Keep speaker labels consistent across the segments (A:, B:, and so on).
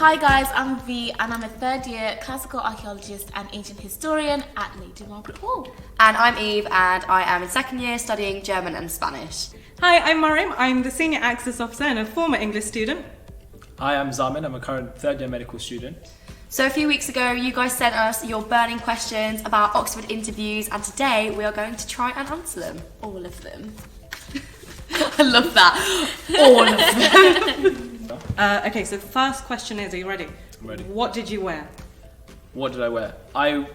A: Hi guys, I'm V and I'm a third year classical archaeologist and ancient historian at Lady Margaret Hall.
B: And I'm Eve and I am in second year studying German and Spanish.
C: Hi, I'm Marrium. I'm the senior access officer and a former English student.
D: Hi, I'm Zamin. I'm a current third year medical student.
B: So a few weeks ago, you guys sent us your burning questions about Oxford interviews, and today we are going to try and answer them.
A: All of them. I love that. All of them.
C: Okay, so the first question is, are you ready?
D: I'm ready.
C: What did you wear?
D: What did I wear? I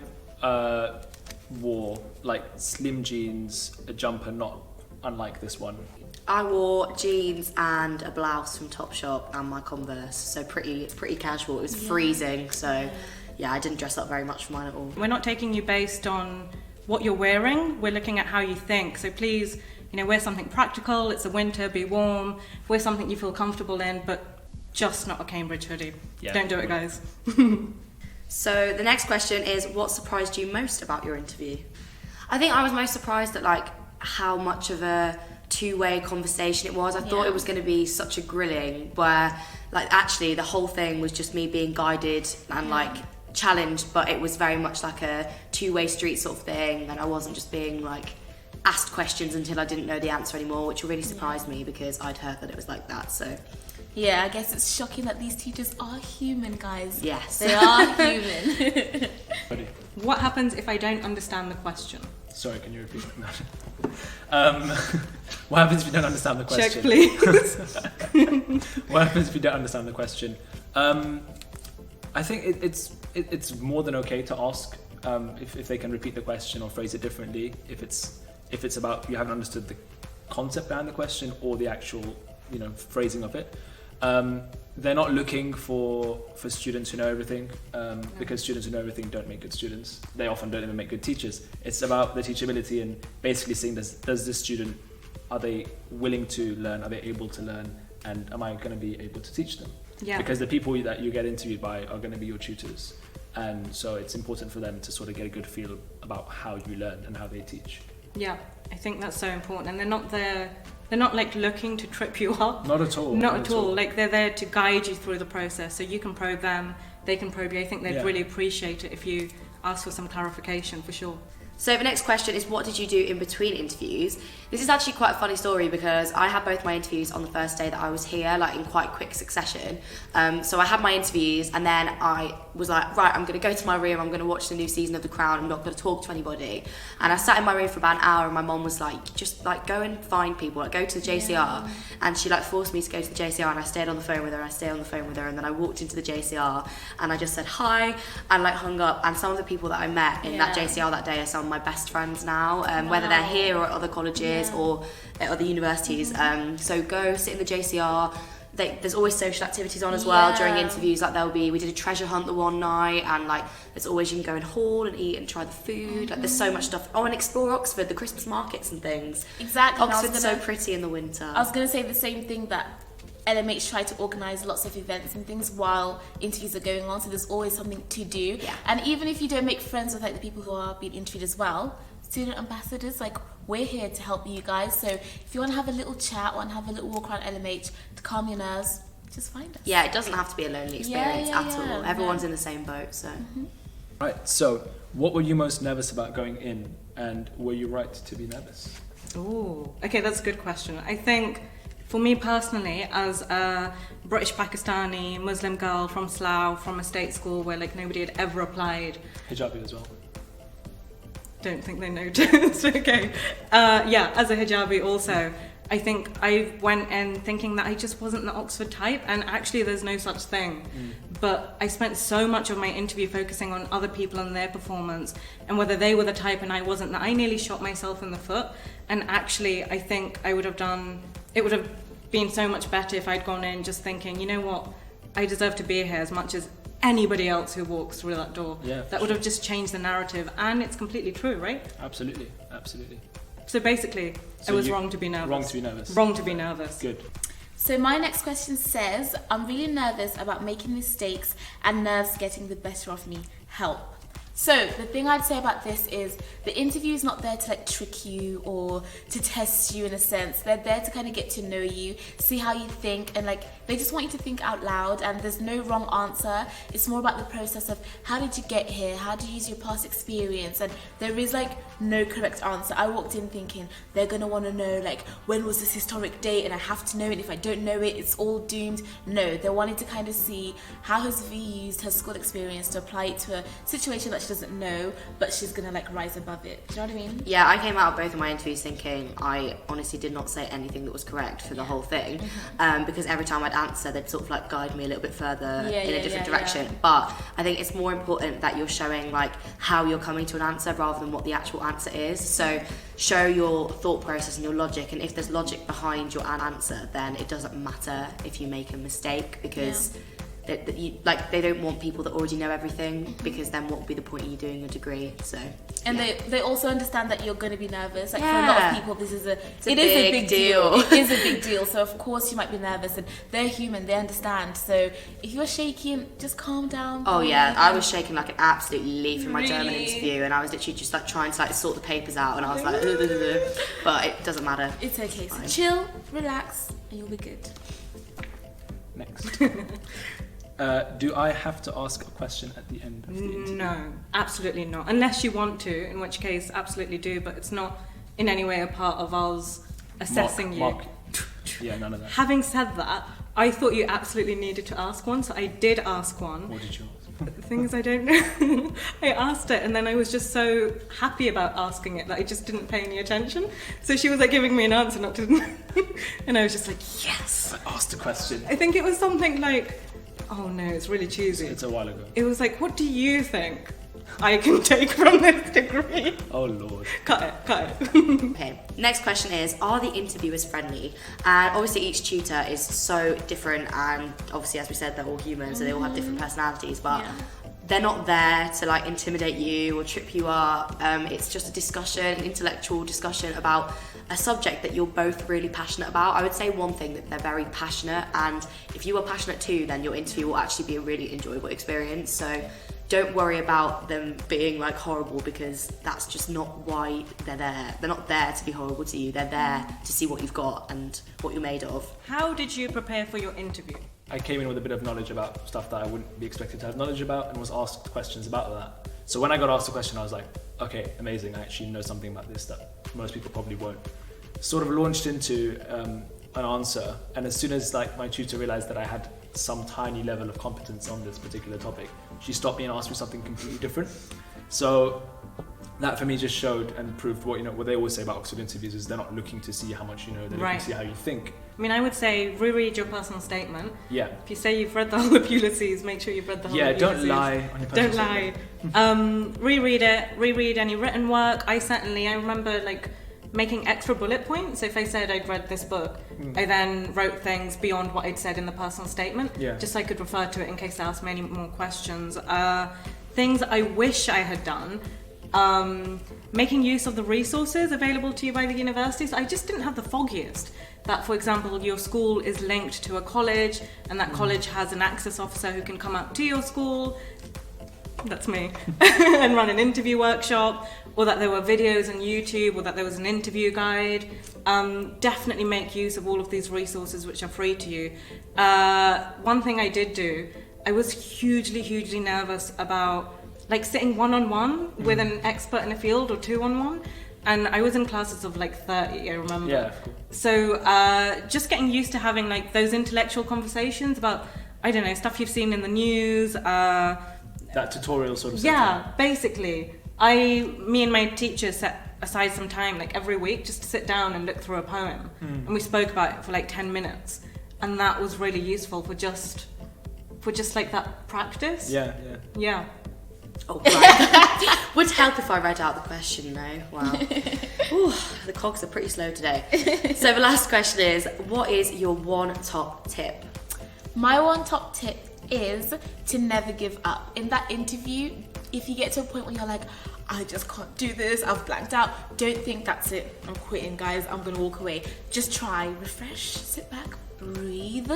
D: wore like slim jeans, a jumper, not unlike this one.
B: I wore jeans and a blouse from Topshop and my Converse, so pretty casual. It was freezing, so yeah, I didn't dress up very much for mine at all.
C: We're not taking you based on what you're wearing, we're looking at how you think. So please, wear something practical, it's a winter, be warm, wear something you feel comfortable in, but just not a Cambridge hoodie.
D: Yeah.
C: Don't do it, guys.
B: So the next question is, what surprised you most about your interview? I think I was most surprised at how much of a two-way conversation it was. I thought it was going to be such a grilling where actually the whole thing was just me being guided and challenged, but it was very much like a two-way street sort of thing, and I wasn't just being asked questions until I didn't know the answer anymore, which really surprised me because I'd heard that it was like that. So
A: yeah, I guess it's shocking that these teachers are human, guys.
B: yes,
A: They are human.
D: Ready?
C: What happens if I don't understand the question?
D: Sorry, can you repeat that? What happens if you don't understand the question?
C: Check, please.
D: What happens if you don't understand the question? I think it's more than okay to ask if they can repeat the question or phrase it differently. If it's about you haven't understood the concept behind the question or the actual phrasing of it. They're not looking for students who know everything, because students who know everything don't make good students. They often don't even make good teachers. It's about the teachability and basically seeing does this student, are they willing to learn, are they able to learn, and am I going to be able to teach them?
C: Yeah.
D: Because the people that you get interviewed by are going to be your tutors, and so it's important for them to sort of get a good feel about how you learn and how they teach.
C: Yeah, I think that's so important, and they're not there. They're not looking to trip you up.
D: Not at all.
C: Not at all. They're there to guide you through the process, so you can probe them, they can probe you. I think they'd really appreciate it if you ask for some clarification, for sure.
B: So the next question is, what did you do in between interviews? This is actually quite a funny story because I had both my interviews on the first day that I was here, in quite quick succession. So I had my interviews and then I was right, I'm going to go to my room, I'm going to watch the new season of The Crown, I'm not going to talk to anybody. And I sat in my room for about an hour and my mom was just go and find people, go to the JCR. Yeah. And she forced me to go to the JCR, and I stayed on the phone with her, and then I walked into the JCR and I just said hi and hung up. And some of the people that I met in that JCR that day are some of my best friends now, whether they're here or at other colleges or at other universities. So go sit in the JCR. There's always social activities on as well during interviews. We did a treasure hunt the one night, and there's always, you can go in hall and eat and try the food. There's so much stuff. Oh, and explore Oxford, the Christmas markets and things.
A: Exactly.
B: Oxford's so pretty in the winter.
A: I was going to say the same thing, that LMH try to organise lots of events and things while interviews are going on, so there's always something to do. Yeah. And even if you don't make friends with the people who are being interviewed as well, student ambassadors, we're here to help you guys. So if you want to have a little chat or have a little walk around LMH to calm your nerves, just find us.
B: Yeah, it doesn't have to be a lonely experience at all. Everyone's in the same boat, so.
D: Right, so what were you most nervous about going in, and were you right to be nervous?
C: Ooh, okay, that's a good question. I think for me personally, as a British Pakistani Muslim girl from Slough, from a state school where nobody had ever applied.
D: Hijabi as well.
C: Don't think they noticed. Okay. As a hijabi also, I think I went in thinking that I just wasn't the Oxford type, and actually there's no such thing. But I spent so much of my interview focusing on other people and their performance and whether they were the type and I wasn't, that I nearly shot myself in the foot. And actually I think it would have been so much better if I'd gone in just thinking, you know what, I deserve to be here as much as anybody else who walks through that door.
D: Yeah,
C: that would have just changed the narrative, and it's completely true, right?
D: Absolutely.
C: So basically, I was wrong to be nervous. Wrong to be nervous.
D: Good.
A: So my next question says, I'm really nervous about making mistakes and nerves getting the better of me. Help. So the thing I'd say about this is the interview is not there to like trick you or to test you in a sense. They're there to kind of get to know you, see how you think, and like they just want you to think out loud, and there's no wrong answer. It's more about the process of how did you get here, how do you use your past experience, and there is like no correct answer. I walked in thinking they're gonna want to know like when was this historic date and I have to know it. If I don't know it, it's all doomed. No, they wanted to kind of see how has V used her school experience to apply it to a situation that she doesn't know, but she's gonna like rise above it. Do you know what I mean?
B: Yeah, I came out of both of my interviews thinking I honestly did not say anything that was correct for the whole thing, because every time I'd answer, they'd sort of like guide me a little bit further in a different direction. But I think it's more important that you're showing like how you're coming to an answer rather than what the actual answer is. So show your thought process and your logic, and if there's logic behind your answer, then it doesn't matter if you make a mistake, because they don't want people that already know everything, because then what would be the point of you doing a degree? So
A: and they also understand that you're going to be nervous. Like for a lot of people, this is a big deal. It is a big deal. So of course you might be nervous, and they're human. They understand. So if you're shaking, just calm down.
B: Oh yeah, I was shaking like an absolute leaf in my German interview, and I was literally just like trying to like sort the papers out, and I was like, but it doesn't matter.
A: It's okay. So chill, relax, and you'll be good.
D: Next. Do I have to ask a question at the end of the interview?
C: No, absolutely not. Unless you want to, in which case, absolutely do. But it's not in any way a part of us assessing you.
D: Yeah, none of that.
C: Having said that, I thought you absolutely needed to ask one, so I did ask one.
D: What did you ask?
C: The thing is, I don't know. I asked it, and then I was just so happy about asking it that I just didn't pay any attention. So she was like giving me an answer, not to, and I was just like, yes.
D: I asked a question.
C: I think it was something like, oh no, it's really cheesy.
D: It's a while ago.
C: It was like, what do you think I can take from this degree?
D: Oh Lord.
C: Cut it.
B: Okay, next question is, are the interviewers friendly? And obviously each tutor is so different, and obviously as we said, they're all human, so they all have different personalities, but they're not there to like intimidate you or trip you up. It's just a discussion, an intellectual discussion about a subject that you're both really passionate about. I would say one thing, that they're very passionate, and if you are passionate too, then your interview will actually be a really enjoyable experience. So don't worry about them being like horrible, because that's just not why they're there. They're not there to be horrible to you. They're there to see what you've got and what you're made of.
C: How did you prepare for your interview?
D: I came in with a bit of knowledge about stuff that I wouldn't be expected to have knowledge about, and was asked questions about that. So when I got asked a question, I was like, okay, amazing, I actually know something about this that most people probably won't. Sort of launched into an answer, and as soon as like my tutor realized that I had some tiny level of competence on this particular topic, she stopped me and asked me something completely different. So that for me just showed and proved what they always say about Oxford interviews is they're not looking to see how much you know, they're looking to see how you think.
C: I mean, I would say reread your personal statement.
D: Yeah.
C: If you say you've read the whole of Ulysses, make sure you've read the whole of Ulysses.
D: Yeah, don't lie on your personal statement.
C: Don't lie. Reread it, reread any written work. I remember like making extra bullet points. If I said I'd read this book, I then wrote things beyond what I'd said in the personal statement, just so I could refer to it in case they asked me any more questions. Things I wish I had done. Making use of the resources available to you by the universities. I just didn't have the foggiest that, for example, your school is linked to a college, and that college has an access officer who can come out to your school, that's me, and run an interview workshop, or that there were videos on YouTube, or that there was an interview guide. Definitely make use of all of these resources which are free to you. One thing I did do, I was hugely nervous about like sitting one-on-one with an expert in a field, or two-on-one, and I was in classes of like 30, I remember.
D: Yeah.
C: So just getting used to having like those intellectual conversations about, I don't know, stuff you've seen in the news.
D: That tutorial sort of setting.
C: Yeah, basically. Me and my teacher set aside some time like every week just to sit down and look through a poem, and we spoke about it for like 10 minutes, and that was really useful for just like that practice. Yeah.
B: Oh, right. Would help if I read out the question though. Wow. Ooh, the cogs are pretty slow today. So the last question is, what is your one top tip?
A: My one top tip is to never give up. In that interview, if you get to a point where you're like, I just can't do this, I've blanked out, don't think that's it, I'm quitting, guys, I'm gonna walk away. Just try, refresh, sit back, breathe,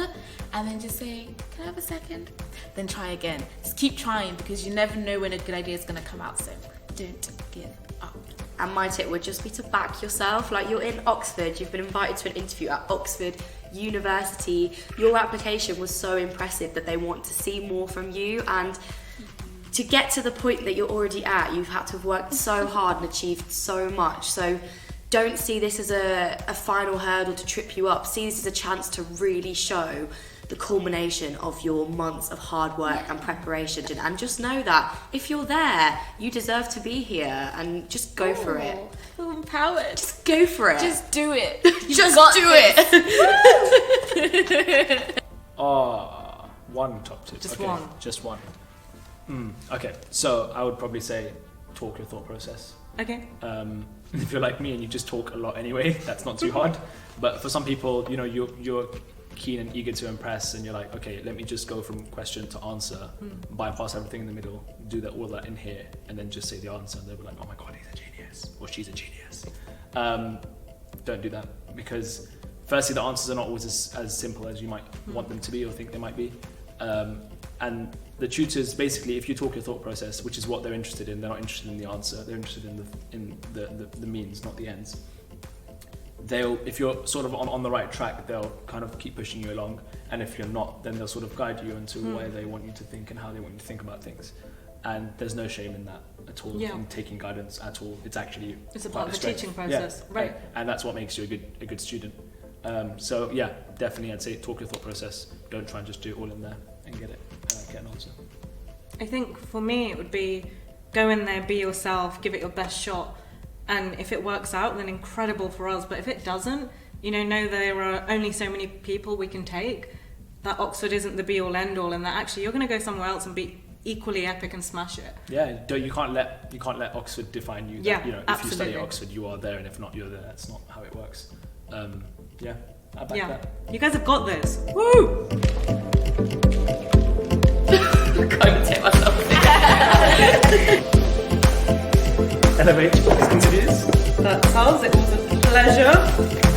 A: and then just say, can I have a second? Then try again. Just keep trying, because you never know when a good idea is going to come out, so don't give up.
B: And my tip would just be to back yourself. Like, you're in Oxford, you've been invited to an interview at Oxford University. Your application was so impressive that they want to see more from you, and to get to the point that you're already at, you've had to have worked so hard and achieved so much. So don't see this as a final hurdle to trip you up. See this as a chance to really show the culmination of your months of hard work and preparation. And just know that if you're there, you deserve to be here, and just go for it.
A: Feel empowered.
B: Just go for it.
A: Just do it.
B: Just do it.
D: One top tip.
C: Just
D: okay.
C: one.
D: Just one. Okay, so I would probably say talk your thought process.
C: Okay.
D: If you're like me and you just talk a lot anyway, that's not too hard. But for some people, you know, you're keen and eager to impress, and you're like, okay, let me just go from question to answer, bypass everything in the middle, do all that in here, and then just say the answer, and they'll be like, oh my god, he's a genius, or she's a genius. Don't do that, because firstly, the answers are not always as simple as you might want them to be or think they might be. And the tutors, basically, if you talk your thought process, which is what they're interested in, they're not interested in the answer, they're interested in the means, not the ends. If you're sort of on the right track, they'll kind of keep pushing you along, and if you're not, then they'll sort of guide you into where they want you to think and how they want you to think about things. And there's no shame in that at all, in taking guidance at all. It's actually
C: It's a part of the teaching process, right?
D: And that's what makes you a good student. So yeah, definitely I'd say talk your thought process. Don't try and just do it all in there and get an answer.
C: I think for me it would be go in there, be yourself, give it your best shot, and if it works out, then incredible for us. But if it doesn't, know there are only so many people we can take. That Oxford isn't the be all end all, and that actually you're going to go somewhere else and be equally epic and smash it.
D: Yeah, you can't let Oxford define you.
C: Yeah,
D: if
C: absolutely.
D: you study at Oxford, you are there, and if not, you're there. That's not how it works. I back that.
C: You guys have got this. Woo!
B: Can't even take myself.
D: LMH continues.
C: That's ours. It was a pleasure.